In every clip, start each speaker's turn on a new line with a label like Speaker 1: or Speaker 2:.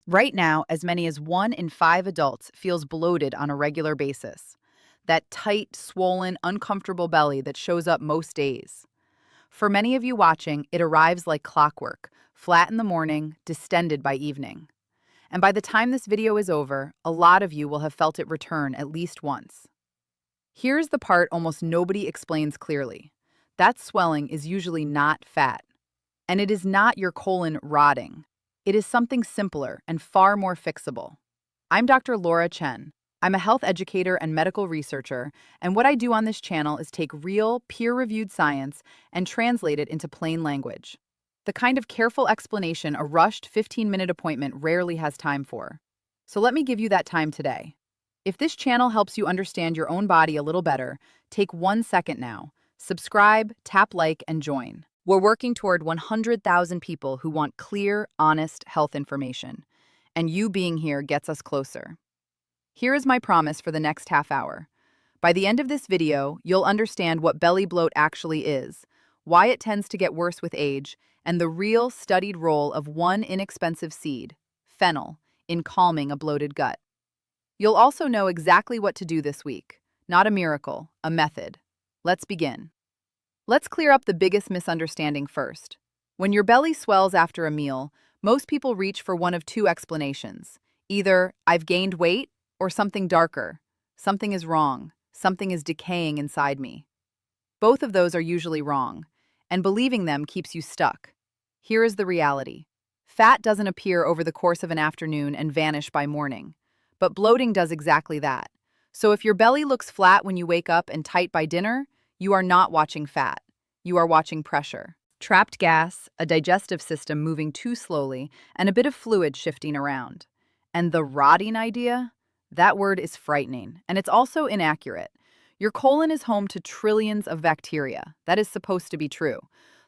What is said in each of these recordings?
Speaker 1: Right now, as many as 1 in 5 adults feels bloated on a regular basis. That tight, swollen, uncomfortable belly that shows up most days. For many of you watching, it arrives like clockwork, flat in the morning, distended by evening. And by the time this video is over, a lot of you will have felt it return at least once. Here's the part almost nobody explains clearly. That swelling is usually not fat. And it is not your colon rotting. It is something simpler and far more fixable. I'm Dr. Chen. I'm a health educator and medical researcher, and what I do on this channel is take real, peer-reviewed science and translate it into plain language. The kind of careful explanation a rushed 15-minute appointment rarely has time for. So let me give you that time today. If this channel helps you understand your own body a little better, take 1 second now. Subscribe, tap like, and join. We're working toward 100,000 people who want clear, honest health information. And you being here gets us closer. Here is my promise for the next half hour. By the end of this video, you'll understand what belly bloat actually is, why it tends to get worse with age, and the real studied role of one inexpensive seed, fennel, in calming a bloated gut. You'll also know exactly what to do this week. Not a miracle, a method. Let's begin. Let's clear up the biggest misunderstanding first. When your belly swells after a meal, most people reach for one of two explanations. Either, I've gained weight, or something darker. Something is wrong. Something is decaying inside me. Both of those are usually wrong, and believing them keeps you stuck. Here is the reality. Fat doesn't appear over the course of an afternoon and vanish by morning. But bloating does exactly that. So if your belly looks flat when you wake up and tight by dinner, you are not watching fat. You are watching pressure. Trapped gas, a digestive system moving too slowly, and a bit of fluid shifting around. And the rotting idea? That word is frightening, and it's also inaccurate. Your colon is home to trillions of bacteria. That is supposed to be true.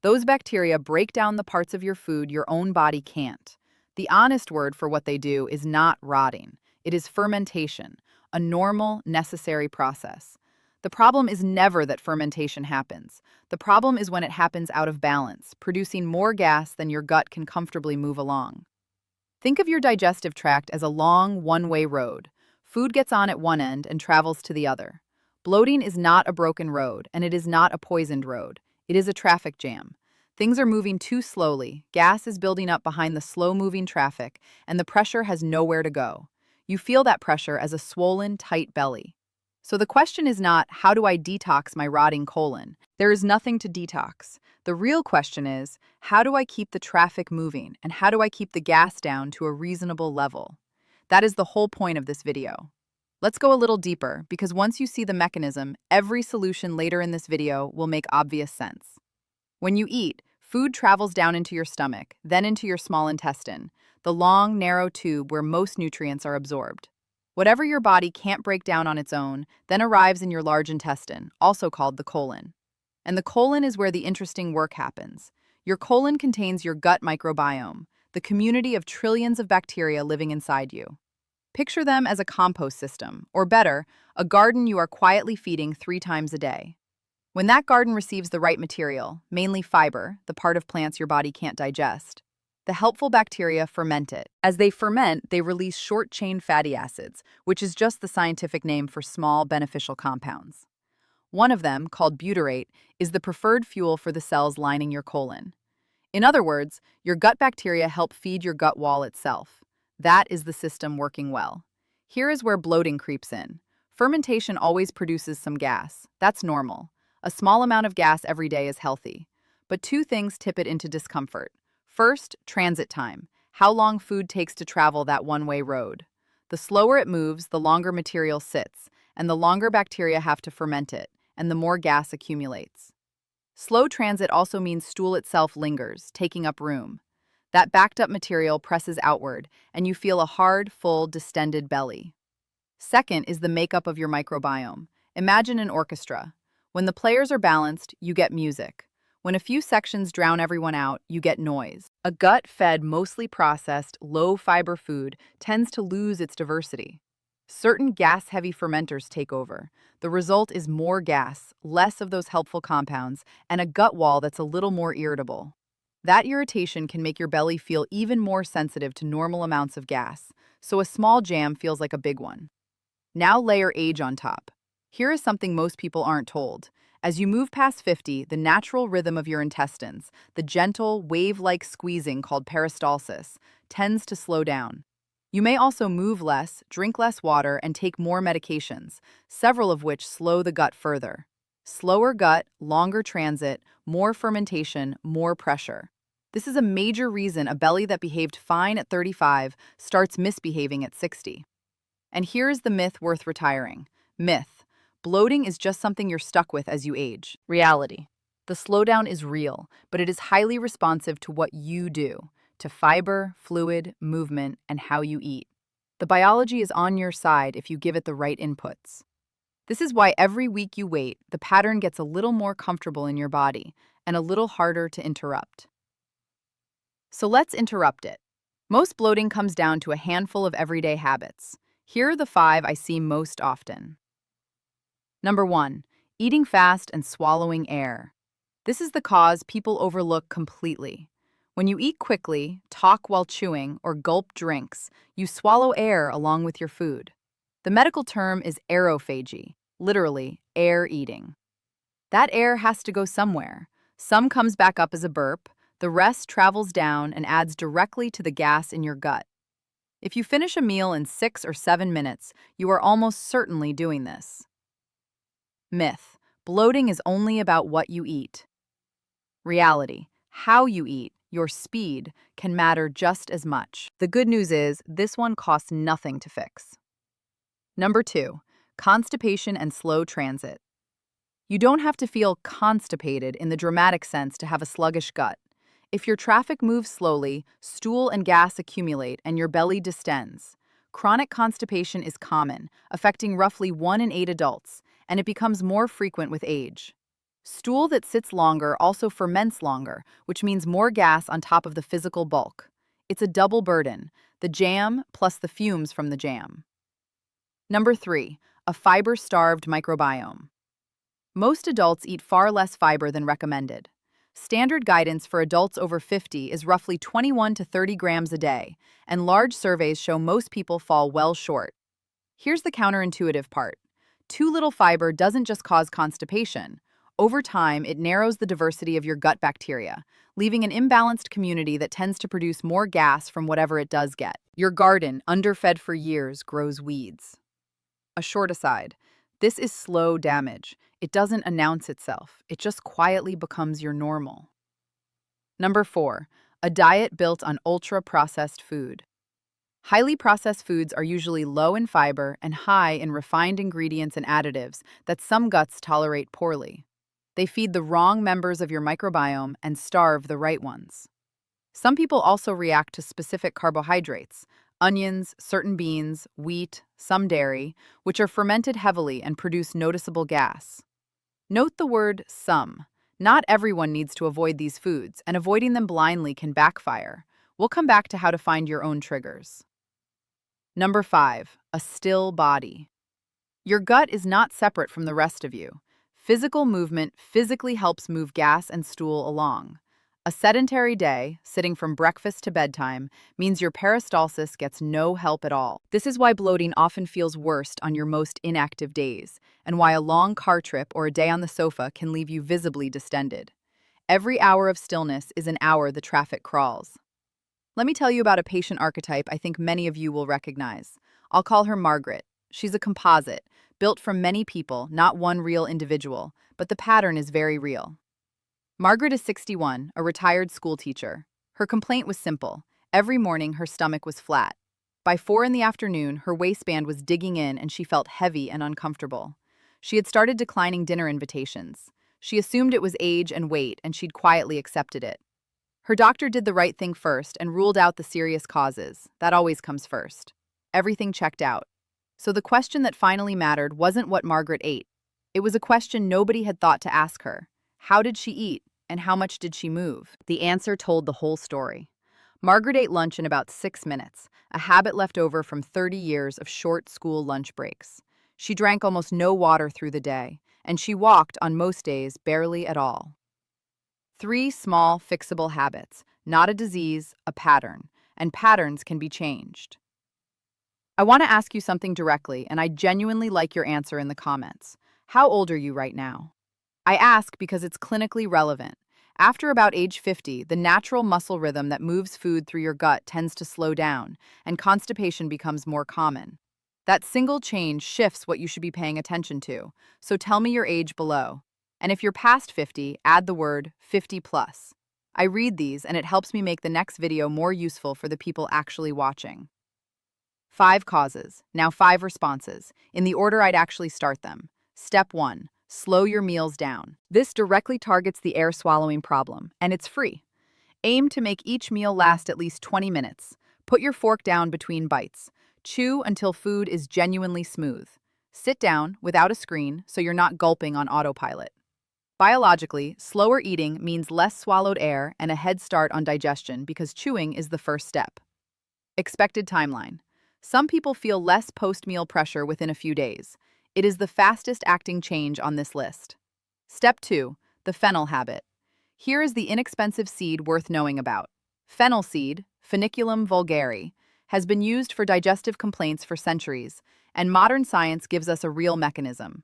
Speaker 1: Those bacteria break down the parts of your food your own body can't. The honest word for what they do is not rotting. It is fermentation, a normal, necessary process. The problem is never that fermentation happens. The problem is when it happens out of balance, producing more gas than your gut can comfortably move along. Think of your digestive tract as a long, one-way road. Food gets on at one end and travels to the other. Bloating is not a broken road, and it is not a poisoned road. It is a traffic jam. Things are moving too slowly, gas is building up behind the slow-moving traffic, and the pressure has nowhere to go. You feel that pressure as a swollen, tight belly. So the question is not, how do I detox my rotting colon? There is nothing to detox. The real question is, how do I keep the traffic moving, and how do I keep the gas down to a reasonable level? That is the whole point of this video. Let's go a little deeper, because once you see the mechanism, every solution later in this video will make obvious sense. When you eat, food travels down into your stomach, then into your small intestine, the long, narrow tube where most nutrients are absorbed. Whatever your body can't break down on its own, then arrives in your large intestine, also called the colon. And the colon is where the interesting work happens. Your colon contains your gut microbiome, the community of trillions of bacteria living inside you. Picture them as a compost system, or better, a garden you are quietly feeding 3 times a day. When that garden receives the right material, mainly fiber, the part of plants your body can't digest, the helpful bacteria ferment it. As they ferment, they release short-chain fatty acids, which is just the scientific name for small, beneficial compounds. One of them, called butyrate, is the preferred fuel for the cells lining your colon. In other words, your gut bacteria help feed your gut wall itself. That is the system working well. Here is where bloating creeps in. Fermentation always produces some gas. That's normal. A small amount of gas every day is healthy. But two things tip it into discomfort. First, transit time. How long food takes to travel that one-way road. The slower it moves, the longer material sits, and the longer bacteria have to ferment it, and the more gas accumulates. Slow transit also means stool itself lingers, taking up room. That backed-up material presses outward, and you feel a hard, full, distended belly. Second is the makeup of your microbiome. Imagine an orchestra. When the players are balanced, you get music. When a few sections drown everyone out, you get noise. A gut-fed, mostly processed, low-fiber food tends to lose its diversity. Certain gas-heavy fermenters take over. The result is more gas, less of those helpful compounds, and a gut wall that's a little more irritable. That irritation can make your belly feel even more sensitive to normal amounts of gas, so a small jam feels like a big one. Now layer age on top. Here is something most people aren't told. As you move past 50, the natural rhythm of your intestines, the gentle, wave-like squeezing called peristalsis, tends to slow down. You may also move less, drink less water, and take more medications, several of which slow the gut further. Slower gut, longer transit, more fermentation, more pressure. This is a major reason a belly that behaved fine at 35 starts misbehaving at 60. And here's the myth worth retiring. Myth: bloating is just something you're stuck with as you age. Reality: the slowdown is real, but it is highly responsive to what you do, to fiber, fluid, movement, and how you eat. The biology is on your side if you give it the right inputs. This is why every week you wait, the pattern gets a little more comfortable in your body and a little harder to interrupt. So let's interrupt it. Most bloating comes down to a handful of everyday habits. Here are the 5 I see most often. Number 1, eating fast and swallowing air. This is the cause people overlook completely. When you eat quickly, talk while chewing, or gulp drinks, you swallow air along with your food. The medical term is aerophagy, literally air eating. That air has to go somewhere. Some comes back up as a burp, the rest travels down and adds directly to the gas in your gut. If you finish a meal in 6 or 7 minutes, you are almost certainly doing this. Myth: bloating is only about what you eat. Reality: how you eat, your speed, can matter just as much. The good news is, this one costs nothing to fix. Number 2, constipation and slow transit. You don't have to feel constipated in the dramatic sense to have a sluggish gut. If your traffic moves slowly, stool and gas accumulate and your belly distends. Chronic constipation is common, affecting roughly 1 in 8 adults, and it becomes more frequent with age. Stool that sits longer also ferments longer, which means more gas on top of the physical bulk. It's a double burden, the jam plus the fumes from the jam. Number 3, a fiber-starved microbiome. Most adults eat far less fiber than recommended. Standard guidance for adults over 50 is roughly 21 to 30 grams a day, and large surveys show most people fall well short. Here's the counterintuitive part. Too little fiber doesn't just cause constipation. Over time, it narrows the diversity of your gut bacteria, leaving an imbalanced community that tends to produce more gas from whatever it does get. Your garden, underfed for years, grows weeds. A short aside: this is slow damage. It doesn't announce itself. It just quietly becomes your normal. Number 4, a diet built on ultra-processed food. Highly processed foods are usually low in fiber and high in refined ingredients and additives that some guts tolerate poorly. They feed the wrong members of your microbiome and starve the right ones. Some people also react to specific carbohydrates: onions, certain beans, wheat, some dairy, which are fermented heavily and produce noticeable gas. Note the word some. Not everyone needs to avoid these foods, and avoiding them blindly can backfire. We'll come back to how to find your own triggers. Number 5, a still body. Your gut is not separate from the rest of you. Physical movement physically helps move gas and stool along. A sedentary day, sitting from breakfast to bedtime, means your peristalsis gets no help at all. This is why bloating often feels worst on your most inactive days, and why a long car trip or a day on the sofa can leave you visibly distended. Every hour of stillness is an hour the traffic crawls. Let me tell you about a patient archetype I think many of you will recognize. I'll call her Margaret. She's a composite, built from many people, not one real individual, but the pattern is very real. Margaret is 61, a retired school teacher. Her complaint was simple. Every morning, her stomach was flat. By 4 in the afternoon, her waistband was digging in and she felt heavy and uncomfortable. She had started declining dinner invitations. She assumed it was age and weight, and she'd quietly accepted it. Her doctor did the right thing first and ruled out the serious causes. That always comes first. Everything checked out. So the question that finally mattered wasn't what Margaret ate. It was a question nobody had thought to ask her. How did she eat, and how much did she move? The answer told the whole story. Margaret ate lunch in about 6 minutes, a habit left over from 30 years of short school lunch breaks. She drank almost no water through the day, and she walked on most days barely at all. 3 small, fixable habits, not a disease, a pattern, and patterns can be changed. I want to ask you something directly, and I genuinely like your answer in the comments. How old are you right now? I ask because it's clinically relevant. After about age 50, the natural muscle rhythm that moves food through your gut tends to slow down, and constipation becomes more common. That single change shifts what you should be paying attention to, so tell me your age below. And if you're past 50, add the word 50 plus. I read these, and it helps me make the next video more useful for the people actually watching. 5 causes, now 5 responses, in the order I'd actually start them. Step 1. Slow your meals down. This directly targets the air swallowing problem, and it's free. Aim to make each meal last at least 20 minutes. Put your fork down between bites. Chew until food is genuinely smooth. Sit down without a screen so you're not gulping on autopilot. Biologically, slower eating means less swallowed air and a head start on digestion because chewing is the first step. Expected timeline. Some people feel less post-meal pressure within a few days. It is the fastest acting change on this list. Step 2. The fennel habit. Here is the inexpensive seed worth knowing about. Fennel seed, Feniculum vulgare, has been used for digestive complaints for centuries, and modern science gives us a real mechanism.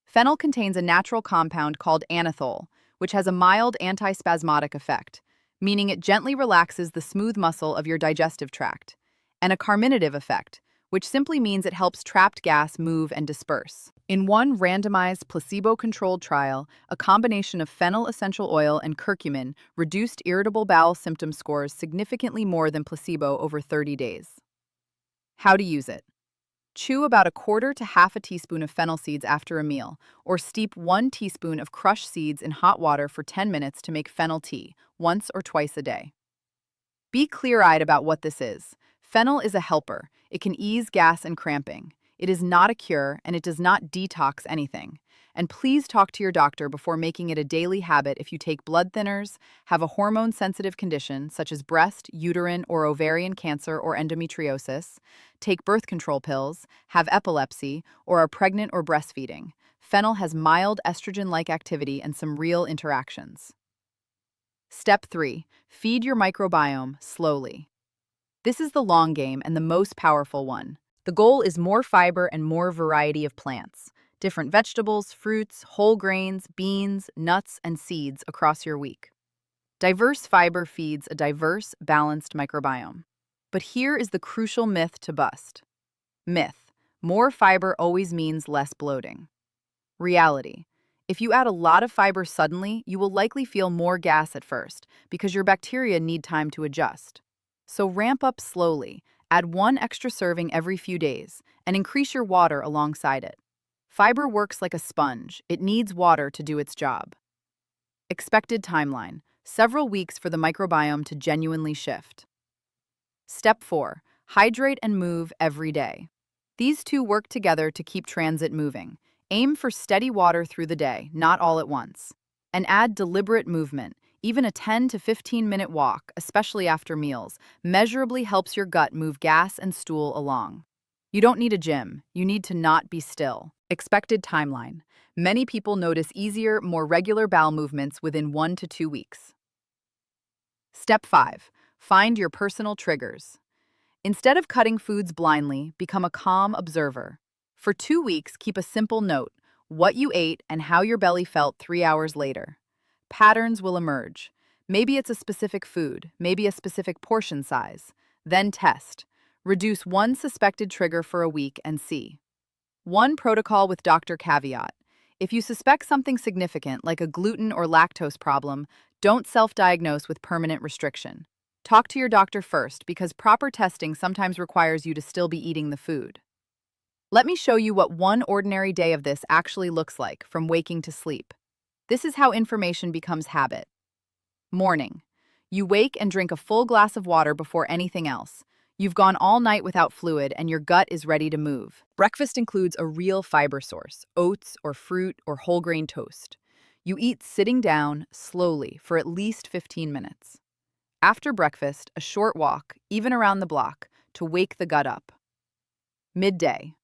Speaker 1: Fennel contains a natural compound called anethole, which has a mild antispasmodic effect, meaning it gently relaxes the smooth muscle of your digestive tract, and a carminative effect, which simply means it helps trapped gas move and disperse. In one randomized placebo-controlled trial, a combination of fennel essential oil and curcumin reduced irritable bowel symptom scores significantly more than placebo over 30 days. How to use it. Chew about 1/4 to half a teaspoon of fennel seeds after a meal, or steep 1 teaspoon of crushed seeds in hot water for 10 minutes to make fennel tea, once or twice a day. Be clear-eyed about what this is. Fennel is a helper. It can ease gas and cramping. It is not a cure, and it does not detox anything. And please talk to your doctor before making it a daily habit if you take blood thinners, have a hormone-sensitive condition such as breast, uterine, or ovarian cancer or endometriosis, take birth control pills, have epilepsy, or are pregnant or breastfeeding. Fennel has mild estrogen-like activity and some real interactions. Step 3. Feed your microbiome slowly. This is the long game and the most powerful one. The goal is more fiber and more variety of plants. Different vegetables, fruits, whole grains, beans, nuts, and seeds across your week. Diverse fiber feeds a diverse, balanced microbiome. But here is the crucial myth to bust. Myth: more fiber always means less bloating. Reality: if you add a lot of fiber suddenly, you will likely feel more gas at first because your bacteria need time to adjust. So ramp up slowly, add 1 extra serving every few days, and increase your water alongside it. Fiber works like a sponge. It needs water to do its job. Expected timeline: several weeks for the microbiome to genuinely shift. Step 4. Hydrate and move every day. These two work together to keep transit moving. Aim for steady water through the day, not all at once. And add deliberate movement. Even a 10 to 15-minute walk, especially after meals, measurably helps your gut move gas and stool along. You don't need a gym. You need to not be still. Expected timeline: many people notice easier, more regular bowel movements within 1 to 2 weeks. Step 5. Find your personal triggers. Instead of cutting foods blindly, become a calm observer. For 2 weeks, keep a simple note: what you ate and how your belly felt 3 hours later. Patterns will emerge. Maybe it's a specific food, maybe a specific portion size. Then test. Reduce 1 suspected trigger for a week and see. 1 protocol with doctor caveat: if you suspect something significant, like a gluten or lactose problem, don't self-diagnose with permanent restriction. Talk to your doctor first, because proper testing sometimes requires you to still be eating the food. Let me show you what 1 ordinary day of this actually looks like, from waking to sleep. This is how information becomes habit. Morning. You wake and drink a full glass of water before anything else. You've gone all night without fluid and your gut is ready to move. Breakfast includes a real fiber source: oats or fruit or whole grain toast. You eat sitting down, slowly, for at least 15 minutes. After breakfast, a short walk, even around the block, to wake the gut up. Midday.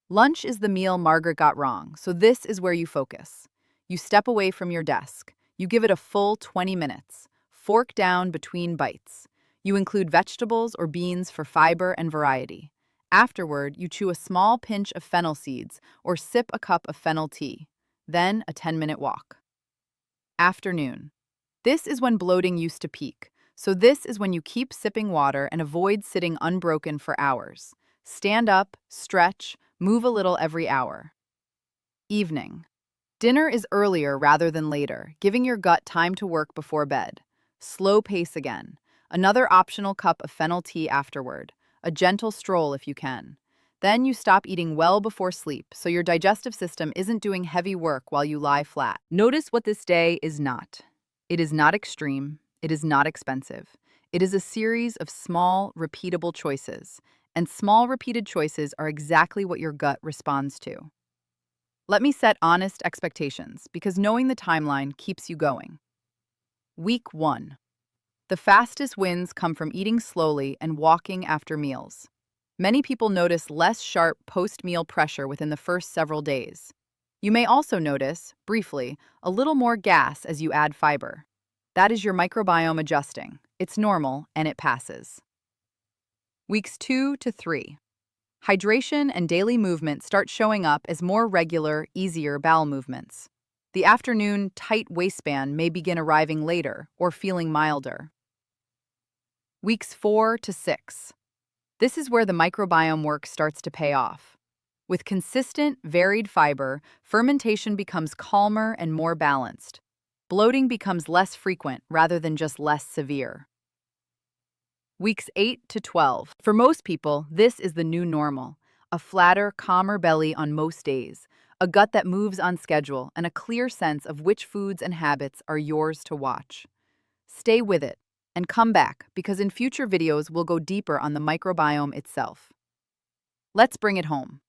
Speaker 1: Lunch is the meal Margaret got wrong, so this is where you focus. You step away from your desk. You give it a full 20 minutes. Fork down between bites. You include vegetables or beans for fiber and variety. Afterward, you chew a small pinch of fennel seeds or sip a cup of fennel tea. Then a 10-minute walk. Afternoon. This is when bloating used to peak, so this is when you keep sipping water and avoid sitting unbroken for hours. Stand up, stretch, move a little every hour. Evening. Dinner is earlier rather than later, giving your gut time to work before bed. Slow pace again. Another optional cup of fennel tea afterward. A gentle stroll if you can. Then you stop eating well before sleep, so your digestive system isn't doing heavy work while you lie flat. Notice what this day is not. It is not extreme. It is not expensive. It is a series of small, repeatable choices. And small, repeated choices are exactly what your gut responds to. Let me set honest expectations, because knowing the timeline keeps you going. Week 1. The fastest wins come from eating slowly and walking after meals. Many people notice less sharp post-meal pressure within the first several days. You may also notice, briefly, a little more gas as you add fiber. That is your microbiome adjusting. It's normal, and it passes. Weeks 2 to 3. Hydration and daily movement start showing up as more regular, easier bowel movements. The afternoon, tight waistband may begin arriving later or feeling milder. Weeks 4 to 6. This is where the microbiome work starts to pay off. With consistent, varied fiber, fermentation becomes calmer and more balanced. Bloating becomes less frequent rather than just less severe. Weeks 8 to 12. For most people, this is the new normal. A flatter, calmer belly on most days, a gut that moves on schedule, and a clear sense of which foods and habits are yours to watch. Stay with it. And come back, because in future videos we'll go deeper on the microbiome itself. Let's bring it home.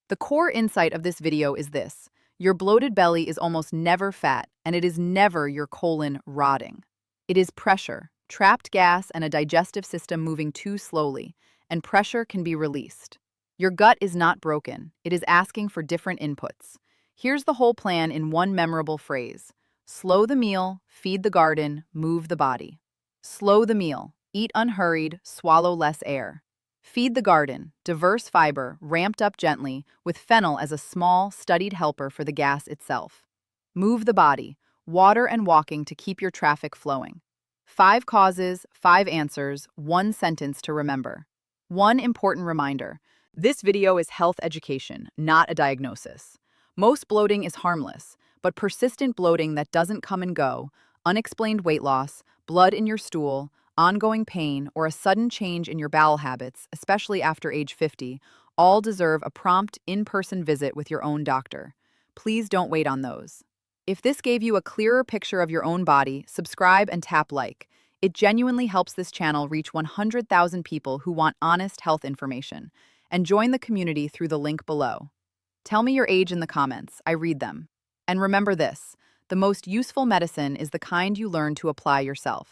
Speaker 1: The core insight of this video is this: your bloated belly is almost never fat, and it is never your colon rotting. It is pressure, trapped gas, and a digestive system moving too slowly, and pressure can be released. Your gut is not broken, it is asking for different inputs. Here's the whole plan in one memorable phrase: slow the meal, feed the garden, move the body. Slow the meal, eat unhurried, swallow less air. Feed the garden, diverse fiber, ramped up gently, with fennel as a small, studied helper for the gas itself. Move the body, water and walking to keep your traffic flowing. 5 causes, 5 answers, 1 sentence to remember. One important reminder: this video is health education, not a diagnosis. Most bloating is harmless, but persistent bloating that doesn't come and go, unexplained weight loss, blood in your stool, ongoing pain, or a sudden change in your bowel habits, especially after age 50, all deserve a prompt, in-person visit with your own doctor. Please don't wait on those. If this gave you a clearer picture of your own body, subscribe and tap like. It genuinely helps this channel reach 100,000 people who want honest health information. And join the community through the link below. Tell me your age in the comments, I read them. And remember this: the most useful medicine is the kind you learn to apply yourself.